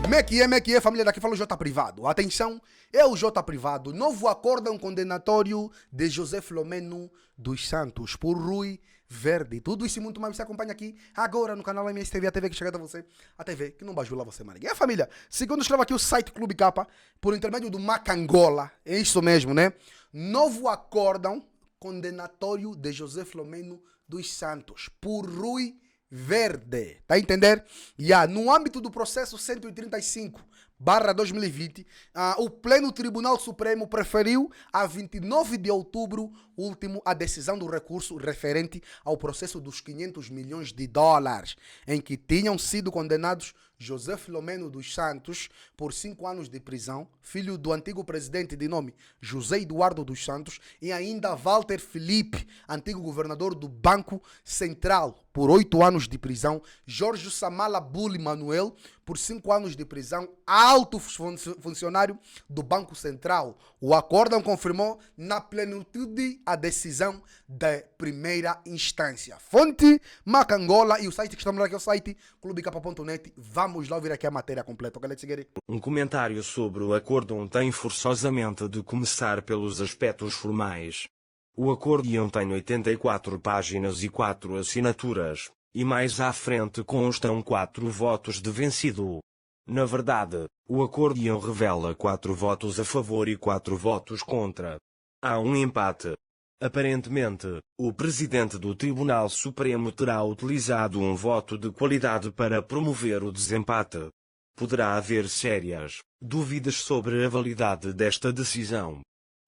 Como é que é, família? Daqui fala o J Privado. Atenção, é o J Privado. Novo acórdão condenatório de José Filomeno dos Santos por Rui Verde. Tudo isso e muito mais você acompanha aqui agora no canal MSTV, a TV que chega a você. A TV que não bajula você, mano. E a família, segundo escreve aqui o site Clube Capa, por intermédio do Macangola, é isso mesmo, né? Novo acórdão condenatório de José Filomeno dos Santos por Rui Verde, tá a entender? No âmbito do processo 135/2020, o Pleno Tribunal Supremo preferiu a 29 de outubro último a decisão do recurso referente ao processo dos 500 milhões de dólares, em que tinham sido condenados José Filomeno dos Santos por 5 anos de prisão, filho do antigo presidente de nome José Eduardo dos Santos, e ainda Walter Felipe, antigo governador do Banco Central, por 8 anos de prisão, Jorge Samala Buli Manuel, por 5 anos de prisão, alto funcionário do Banco Central. O acórdão confirmou na plenitude a decisão da primeira instância. Fonte Macangola, e o site que estamos aqui é o site clubecapa.net. Vamos lá ouvir aqui a matéria completa. Um comentário sobre o acórdão tem forçosamente de começar pelos aspectos formais. O acórdão tem 84 páginas e 4 assinaturas, e mais à frente constam 4 votos de vencido. Na verdade, o acórdão revela 4 votos a favor e 4 votos contra. Há um empate. Aparentemente, o presidente do Tribunal Supremo terá utilizado um voto de qualidade para promover o desempate. Poderá haver sérias dúvidas sobre a validade desta decisão.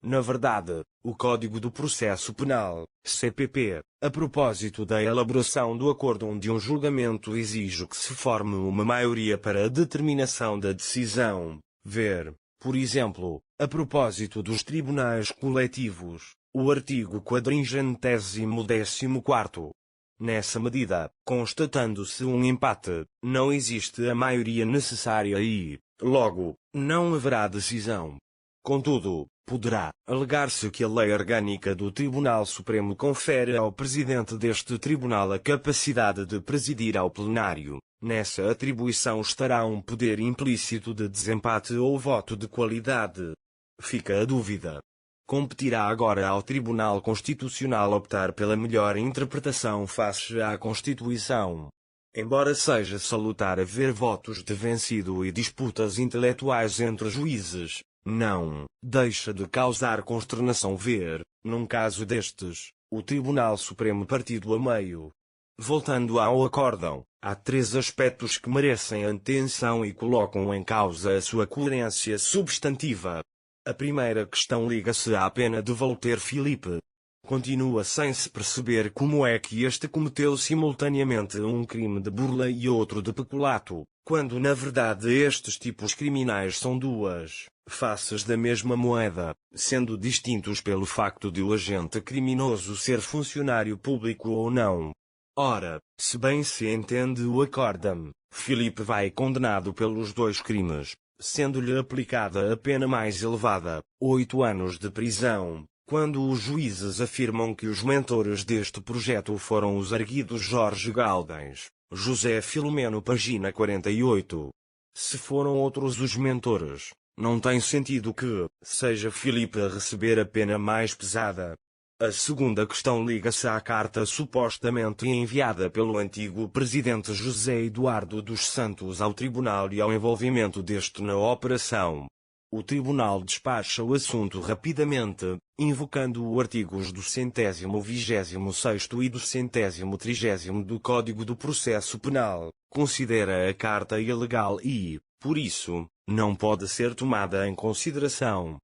Na verdade, o Código do Processo Penal, CPP, a propósito da elaboração do acórdão de um julgamento exige que se forme uma maioria para a determinação da decisão. Ver, por exemplo, a propósito dos tribunais coletivos, o artigo 414º. Nessa medida, constatando-se um empate, não existe a maioria necessária e, logo, não haverá decisão. Contudo, poderá alegar-se que a lei orgânica do Tribunal Supremo confere ao presidente deste tribunal a capacidade de presidir ao plenário. Nessa atribuição estará um poder implícito de desempate ou voto de qualidade. Fica a dúvida. Competirá agora ao Tribunal Constitucional optar pela melhor interpretação face à Constituição. Embora seja salutar haver votos de vencido e disputas intelectuais entre juízes, não deixa de causar consternação ver, num caso destes, o Tribunal Supremo partido a meio. Voltando ao acórdão, há 3 aspectos que merecem atenção e colocam em causa a sua coerência substantiva. A primeira questão liga-se à pena de Walter Felipe. Continua sem se perceber como é que este cometeu simultaneamente um crime de burla e outro de peculato, quando na verdade estes tipos criminais são 2 faces da mesma moeda, sendo distintos pelo facto de o agente criminoso ser funcionário público ou não. Ora, se bem se entende o acórdão, Felipe vai condenado pelos 2 crimes, sendo-lhe aplicada a pena mais elevada, 8 anos de prisão. Quando os juízes afirmam que os mentores deste projeto foram os arguidos Jorge Galdens, José Filomeno, página 48. Se foram outros os mentores, não tem sentido que seja Felipe a receber a pena mais pesada. A segunda questão liga-se à carta supostamente enviada pelo antigo presidente José Eduardo dos Santos ao tribunal e ao envolvimento deste na operação. O tribunal despacha o assunto rapidamente, invocando os artigos do 126º e do 130º do Código do Processo Penal, considera a carta ilegal e, por isso, não pode ser tomada em consideração.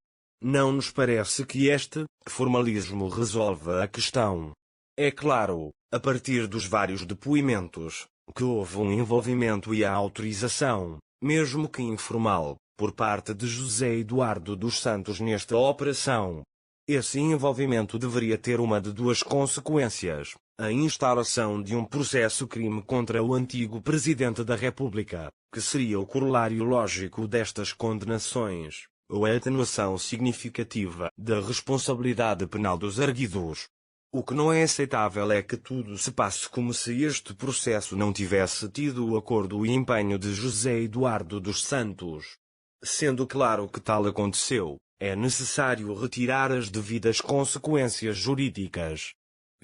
Não nos parece que este formalismo resolva a questão. É claro, a partir dos vários depoimentos, que houve um envolvimento e a autorização, mesmo que informal, por parte de José Eduardo dos Santos nesta operação. Esse envolvimento deveria ter uma de 2 consequências: a instauração de um processo-crime contra o antigo Presidente da República, que seria o corolário lógico destas condenações, ou a atenuação significativa da responsabilidade penal dos arguidos. O que não é aceitável é que tudo se passe como se este processo não tivesse tido o acordo e empenho de José Eduardo dos Santos. Sendo claro que tal aconteceu, é necessário retirar as devidas consequências jurídicas.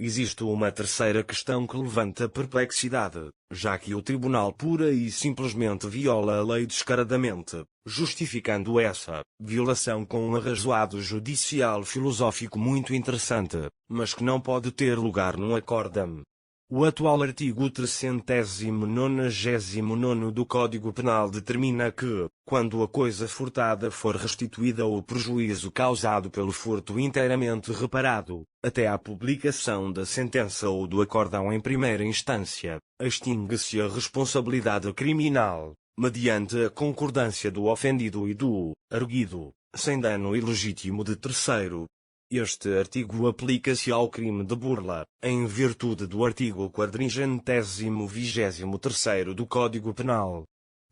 Existe uma terceira questão que levanta perplexidade, já que o tribunal pura e simplesmente viola a lei descaradamente, justificando essa violação com um arrazoado judicial filosófico muito interessante, mas que não pode ter lugar num acórdão. O atual artigo 399 do Código Penal determina que, quando a coisa furtada for restituída ou o prejuízo causado pelo furto inteiramente reparado, até à publicação da sentença ou do acórdão em primeira instância, extingue-se a responsabilidade criminal, mediante a concordância do ofendido e do arguido, sem dano ilegítimo de terceiro. Este artigo aplica-se ao crime de burla, em virtude do artigo 423º do Código Penal.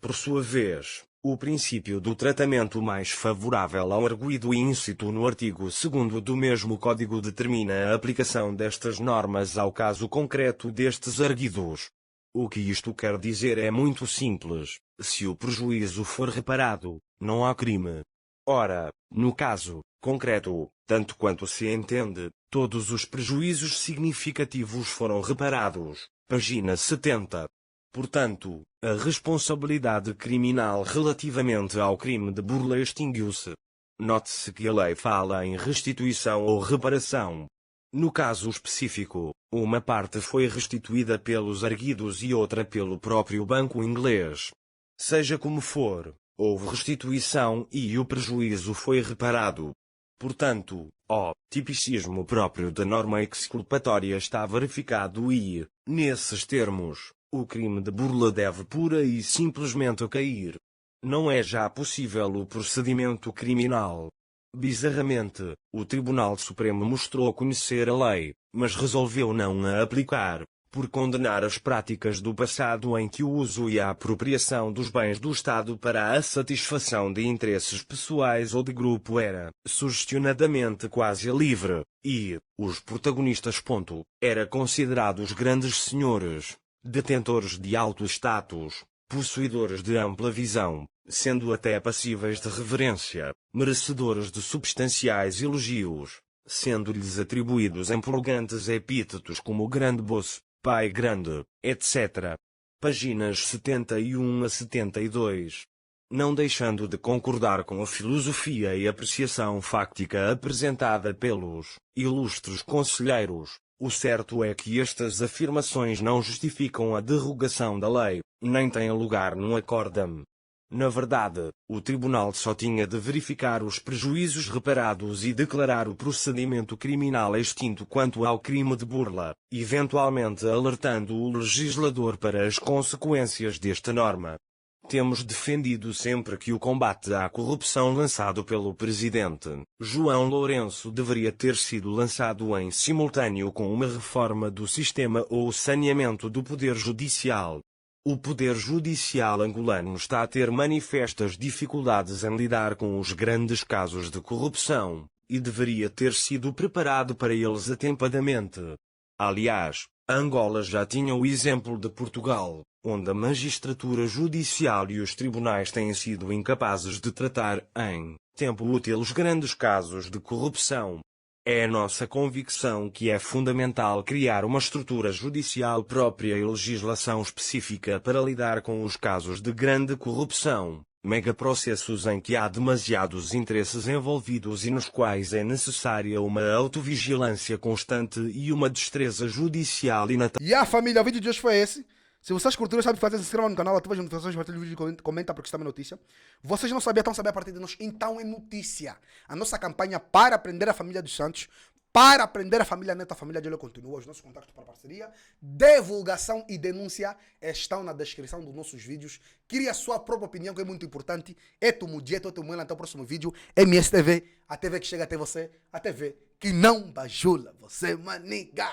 Por sua vez, o princípio do tratamento mais favorável ao arguido íncito no artigo 2º do mesmo Código determina a aplicação destas normas ao caso concreto destes arguidos. O que isto quer dizer é muito simples: se o prejuízo for reparado, não há crime. Ora, no caso concreto, tanto quanto se entende, todos os prejuízos significativos foram reparados. Página 70. Portanto, a responsabilidade criminal relativamente ao crime de burla extinguiu-se. Note-se que a lei fala em restituição ou reparação. No caso específico, uma parte foi restituída pelos arguidos e outra pelo próprio banco inglês. Seja como for, houve restituição e o prejuízo foi reparado. Portanto, o tipicismo próprio da norma exculpatória está verificado e, nesses termos, o crime de burla deve pura e simplesmente cair. Não é já possível o procedimento criminal. Bizarramente, o Tribunal Supremo mostrou conhecer a lei, mas resolveu não a aplicar, por condenar as práticas do passado em que o uso e a apropriação dos bens do Estado para a satisfação de interesses pessoais ou de grupo era, sugestionadamente quase livre, e, os protagonistas. Era considerados grandes senhores, detentores de alto status, possuidores de ampla visão, sendo até passíveis de reverência, merecedores de substanciais elogios, sendo-lhes atribuídos empolgantes epítetos como Grande Moço, Pai Grande, etc. Páginas 71 a 72. Não deixando de concordar com a filosofia e apreciação fáctica apresentada pelos ilustres conselheiros, o certo é que estas afirmações não justificam a derrogação da lei, nem têm lugar num acórdão. Na verdade, o tribunal só tinha de verificar os prejuízos reparados e declarar o procedimento criminal extinto quanto ao crime de burla, eventualmente alertando o legislador para as consequências desta norma. Temos defendido sempre que o combate à corrupção lançado pelo presidente João Lourenço deveria ter sido lançado em simultâneo com uma reforma do sistema ou saneamento do poder judicial. O poder judicial angolano está a ter manifestas dificuldades em lidar com os grandes casos de corrupção, e deveria ter sido preparado para eles atempadamente. Aliás, Angola já tinha o exemplo de Portugal, onde a magistratura judicial e os tribunais têm sido incapazes de tratar, em tempo útil, os grandes casos de corrupção. É a nossa convicção que é fundamental criar uma estrutura judicial própria e legislação específica para lidar com os casos de grande corrupção, megaprocessos em que há demasiados interesses envolvidos e nos quais é necessária uma autovigilância constante e uma destreza judicial inatável. E a família, o vídeo de hoje foi esse. Se vocês curtiram, sabe o que fazer, se inscreva no canal, ativa as notificações, partilha o vídeo e comenta porque está uma notícia. Vocês não sabiam, estão sabendo a partir de nós, então é notícia. A nossa campanha para aprender a família dos Santos, para aprender a família Neto, a família de Ele continua. Os nossos contatos para parceria, divulgação e denúncia estão na descrição dos nossos vídeos. Crie a sua própria opinião, que é muito importante. É tu Mudieto, é tu Muela. Até o próximo vídeo. MSTV, a TV que chega até você, a TV que não bajula você, maniga.